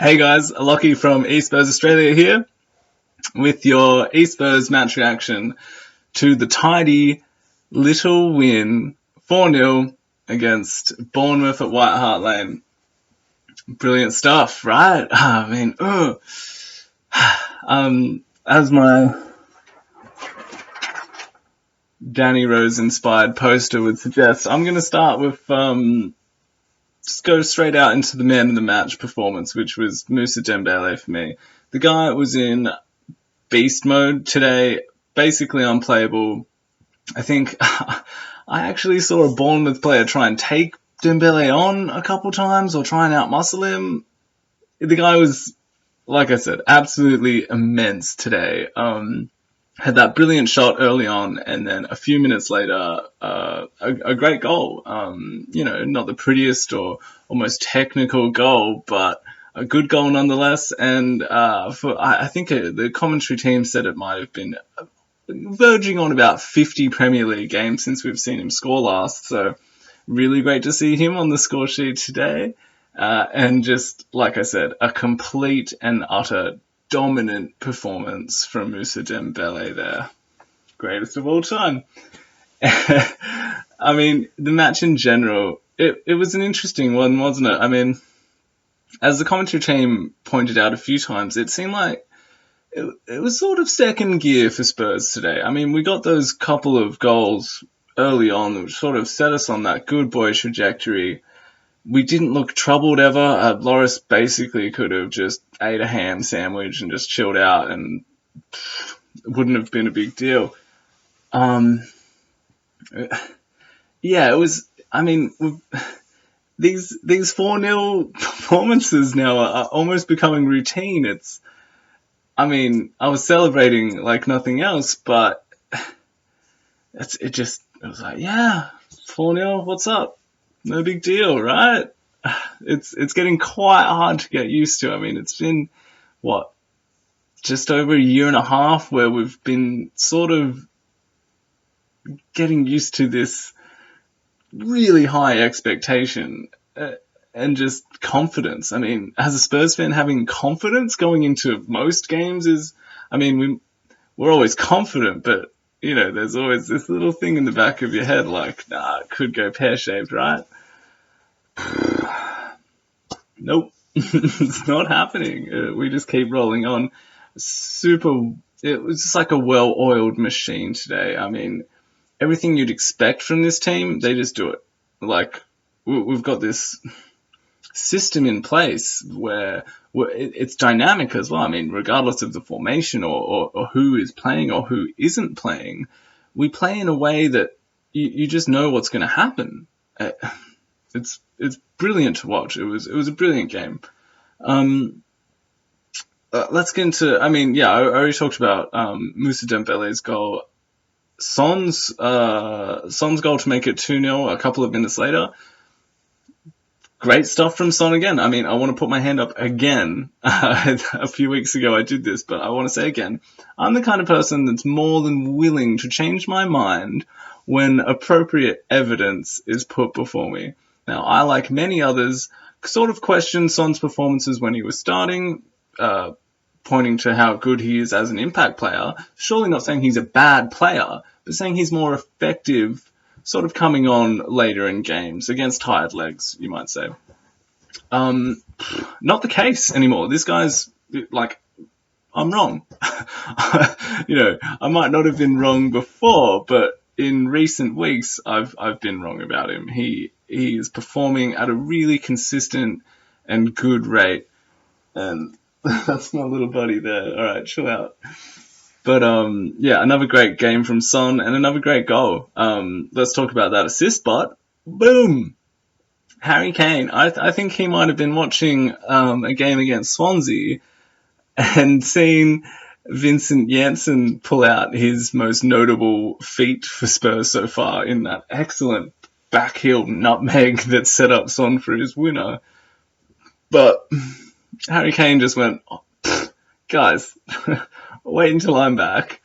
Hey guys, Locky from e-Spurs Australia here with your e-Spurs match reaction to the tidy little win 4-0 against Bournemouth at White Hart Lane. Brilliant stuff, right? As my Danny Rose inspired poster would suggest, I'm going to start with just go straight out into the man of the match performance, which was Moussa Dembele for me. The guy was in beast mode today, basically unplayable. I think I actually saw a Bournemouth player try and take Dembele on a couple times or try and outmuscle him. The guy was, like I said, absolutely immense today. Had that brilliant shot early on, and then a few minutes later, a great goal. Not the prettiest or most technical goal, but a good goal nonetheless. And I think the commentary team said it might have been verging on about 50 Premier League games since we've seen him score last. So really great to see him on the score sheet today. And just, like I said, a complete and utter dominant performance from Moussa Dembele there. Greatest of all time. I mean, the match in general, it was an interesting one, wasn't it? I mean, as the commentary team pointed out a few times, it seemed like it was sort of second gear for Spurs today. I mean, we got those couple of goals early on which sort of set us on that good boy trajectory. We didn't look troubled ever. Loris basically could have just ate a ham sandwich and just chilled out, and it wouldn't have been a big deal. Yeah, it was. I mean, these 4-0 performances now are almost becoming routine. I mean, I was celebrating like nothing else, but it was like, yeah, 4-0, what's up? No big deal, right? It's getting quite hard to get used to. I mean, it's been, just over a year and a half where we've been sort of getting used to this really high expectation and just confidence. I mean, as a Spurs fan, having confidence going into most games we're always confident, but there's always this little thing in the back of your head like, nah, it could go pear-shaped, right? Nope. It's not happening. We just keep rolling on. It was just like a well-oiled machine today. I mean, everything you'd expect from this team, they just do it. Like, we've got this system in place where it's dynamic as well. I mean, regardless of the formation or who is playing or who isn't playing, we play in a way that you just know what's going to happen. It's brilliant to watch. It was a brilliant game. Let's get into. I already talked about Moussa Dembele's goal. Son's goal to make it 2-0 a couple of minutes later. Great stuff from Son again. I mean, I want to put my hand up again. A few weeks ago I did this, but I want to say again, I'm the kind of person that's more than willing to change my mind when appropriate evidence is put before me. Now, I, like many others, sort of questioned Son's performances when he was starting, pointing to how good he is as an impact player. Surely not saying he's a bad player, but saying he's more effective sort of coming on later in games, against tired legs, you might say. Not the case anymore. This guy's, like, I'm wrong. I might not have been wrong before, but in recent weeks, I've been wrong about him. He is performing at a really consistent and good rate. And that's my little buddy there. All right, chill out. But another great game from Son and another great goal. Let's talk about that assist spot. Boom! Harry Kane. I think he might have been watching a game against Swansea and seen Vincent Janssen pull out his most notable feat for Spurs so far in that excellent backheel nutmeg that set up Son for his winner. But Harry Kane just went, guys, wait until I'm back.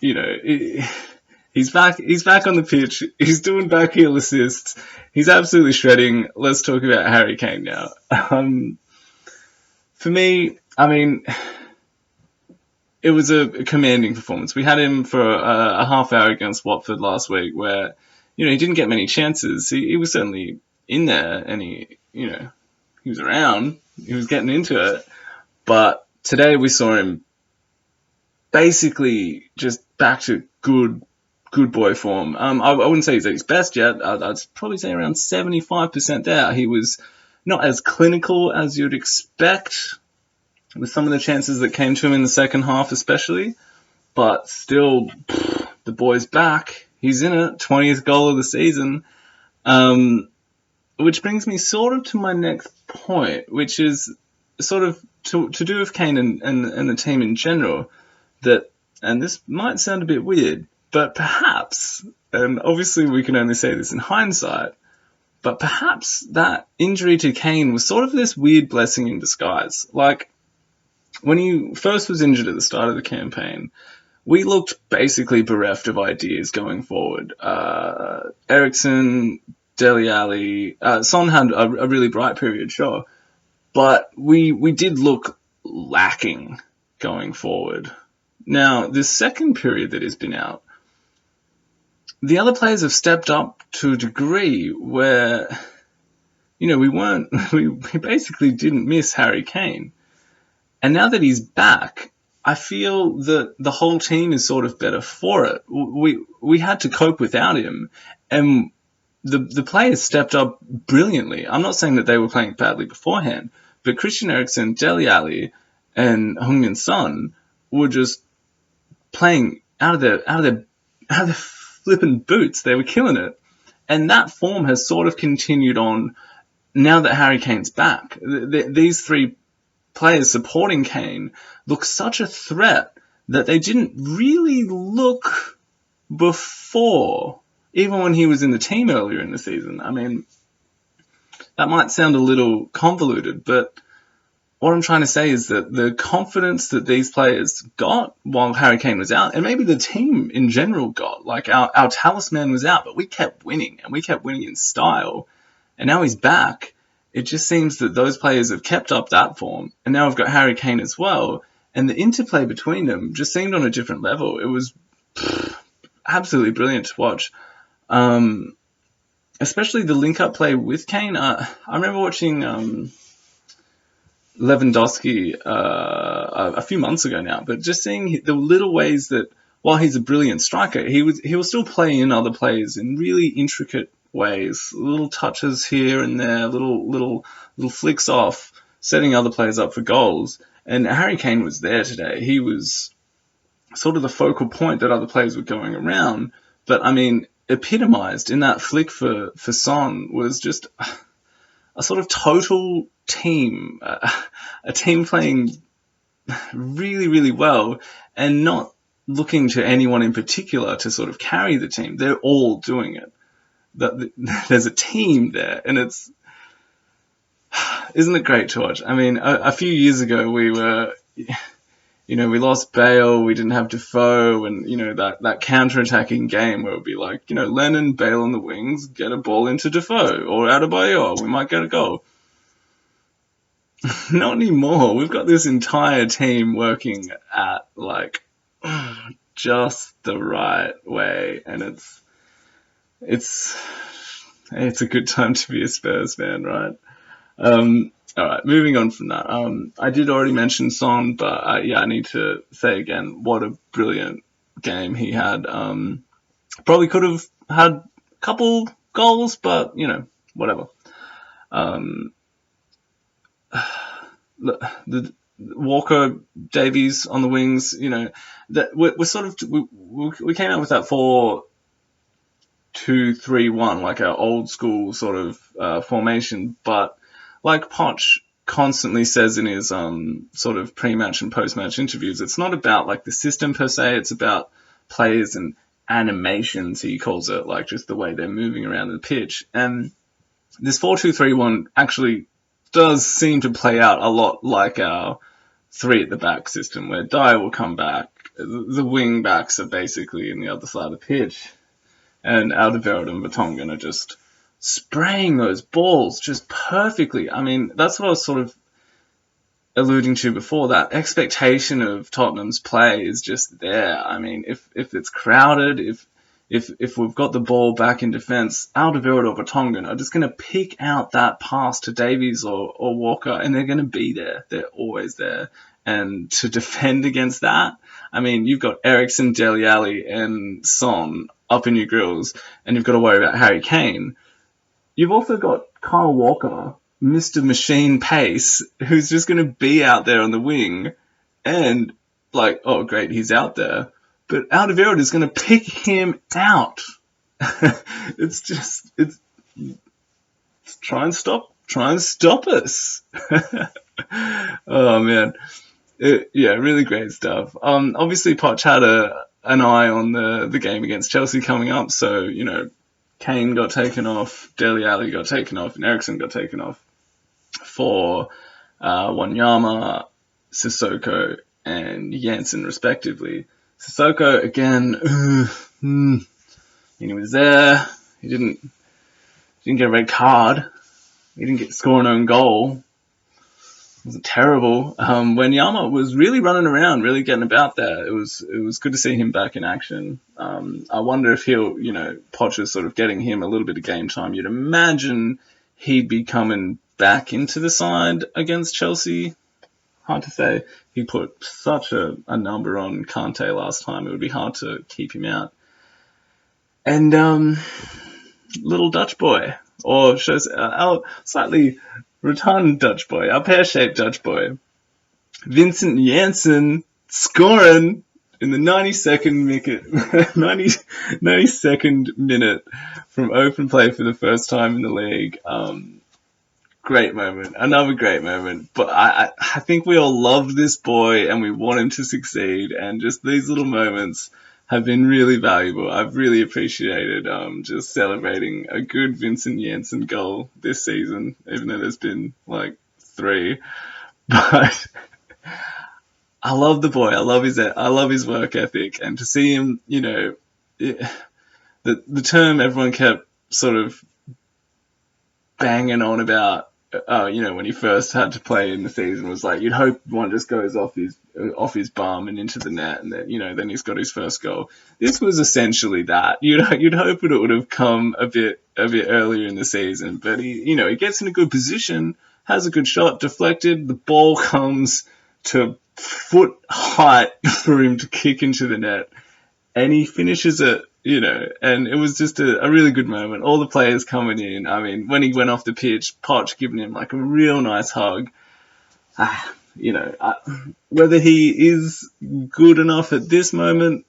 He's back on the pitch. He's doing backheel assists. He's absolutely shredding. Let's talk about Harry Kane now. For me, I mean, it was a commanding performance. We had him for a half hour against Watford last week where, he didn't get many chances. He was certainly in there and he was around. He was getting into it. But today we saw him basically just back to good boy form. I wouldn't say he's at his best yet. I'd probably say around 75% there. He was not as clinical as you'd expect with some of the chances that came to him in the second half especially. But still, the boy's back. He's in it. 20th goal of the season. Which brings me sort of to my next point, which is sort of to do with Kane and the team in general. That, and this might sound a bit weird, but perhaps, and obviously we can only say this in hindsight, but perhaps that injury to Kane was sort of this weird blessing in disguise. Like, when he first was injured at the start of the campaign, we looked basically bereft of ideas going forward. Eriksen, Dele Alli, Son had a really bright period, sure, but we did look lacking going forward. Now, this second period that he's been out, the other players have stepped up to a degree where, we basically didn't miss Harry Kane. And now that he's back, I feel that the whole team is sort of better for it. We had to cope without him, and the players stepped up brilliantly. I'm not saying that they were playing badly beforehand, but Christian Eriksen, Dele Alli, and Heung-min Son were just playing out of their flipping boots. They were killing it, and that form has sort of continued on now that Harry Kane's back. These three players supporting Kane look such a threat that they didn't really look before, even when he was in the team earlier in the season. I mean, that might sound a little convoluted, but what I'm trying to say is that the confidence that these players got while Harry Kane was out, and maybe the team in general got, like our talisman was out, but we kept winning, and we kept winning in style, and now he's back. It just seems that those players have kept up that form, and now we've got Harry Kane as well, and the interplay between them just seemed on a different level. It was absolutely brilliant to watch. Especially the link-up play with Kane. I remember watching Lewandowski a few months ago now, but just seeing the little ways that while he's a brilliant striker, he will still play in other players in really intricate ways, little touches here and there, little flicks off, setting other players up for goals. And Harry Kane was there today. He was sort of the focal point that other players were going around. But I mean, epitomized in that flick for Son was just a sort of total team, a team playing really, really well and not looking to anyone in particular to sort of carry the team. They're all doing it. There's a team there, and isn't it great to watch? I mean, a few years ago we were, we lost Bale, we didn't have Defoe, and that counter-attacking game where it would be like, Lennon, Bale on the wings, get a ball into Defoe or Adebayor, we might get a goal. Not anymore. We've got this entire team working at just the right way, and it's a good time to be a Spurs fan, right? All right, moving on from that. I did already mention Son, but I need to say again what a brilliant game he had. Probably could have had a couple goals, but whatever. The Walker, Davies on the wings, that we're sort of we came out with that 4-2-3-1, like our old school sort of formation, but like Poch constantly says in his sort of pre-match and post-match interviews, it's not about like the system per se, it's about players and animations, he calls it, like just the way they're moving around the pitch. And this 4-2-3-1 actually does seem to play out a lot like our 3 at the back system, where Dyer will come back, the wing backs are basically in the other side of the pitch, and Alderweireld and Vertonghen are just spraying those balls just perfectly. I mean, that's what I was sort of alluding to before, that expectation of Tottenham's play is just there. I mean, if it's crowded, if we've got the ball back in defence, Alderweireld or Vertonghen are just going to pick out that pass to Davies or Walker, and they're going to be there. They're always there. And to defend against that, I mean, you've got Eriksen, Dele Alli, and Son up in your grills, and you've got to worry about Harry Kane. You've also got Kyle Walker, Mr. Machine Pace, who's just going to be out there on the wing, and like, oh great, he's out there. But Alderweireld is going to pick him out. It's try and stop us. Oh man, really great stuff. Obviously Poch had an eye on the game against Chelsea coming up, so you know, Kane got taken off, Dele Alli got taken off, and Eriksen got taken off for Wanyama, Sissoko, and Janssen respectively. Sissoko, again, he was there. He didn't get a red card. He didn't get to score an own goal. It wasn't terrible. Wanyama was really running around, really getting about there. It was good to see him back in action. I wonder if he'll, you know, Poch is sort of getting him a little bit of game time. You'd imagine he'd be coming back into the side against Chelsea. Hard to say. He put such a number on Kante last time. It would be hard to keep him out. And little Dutch boy, or shows our slightly rotund Dutch boy, our pear-shaped Dutch boy, Vincent Janssen, scoring in the 92nd minute from open play for the first time in the league. Great moment, another great moment. But I think we all love this boy and we want him to succeed. And just these little moments have been really valuable. I've really appreciated just celebrating a good Vincent Janssen goal this season, even though there's been like 3. But I love the boy. I love his work ethic, and to see him, you know, the term everyone kept sort of banging on about. You know, when he first had to play in the season, was like, you'd hope one just goes off his bum and into the net, and then, you know, then he's got his first goal. This was essentially that. You'd hope it would have come a bit earlier in the season, but he gets in a good position, has a good shot, deflected, the ball comes to foot height for him to kick into the net, and he finishes it. You know, and it was just a really good moment. All the players coming in. I mean, when he went off the pitch, Poch giving him like a real nice hug. You know, whether he is good enough at this moment,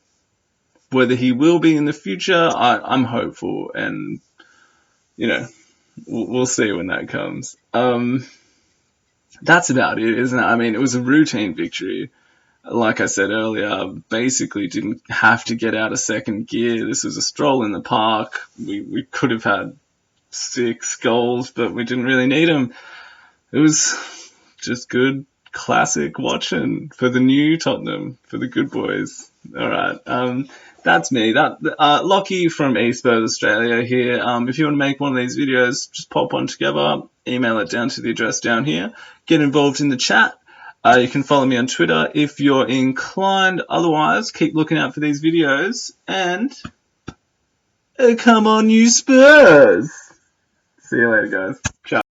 whether he will be in the future, I'm hopeful. And, you know, we'll see when that comes. That's about it, isn't it? I mean, it was a routine victory. Like I said earlier, basically didn't have to get out of second gear. This was a stroll in the park. We could have had 6 goals, but we didn't really need them. It was just good, classic watching for the new Tottenham, for the good boys. All right, that's me. Locky from e-Spurs Australia here. If you want to make one of these videos, just pop one together, email it down to the address down here. Get involved in the chat. You can follow me on Twitter if you're inclined. Otherwise, keep looking out for these videos. And come on, you Spurs! See you later, guys. Ciao.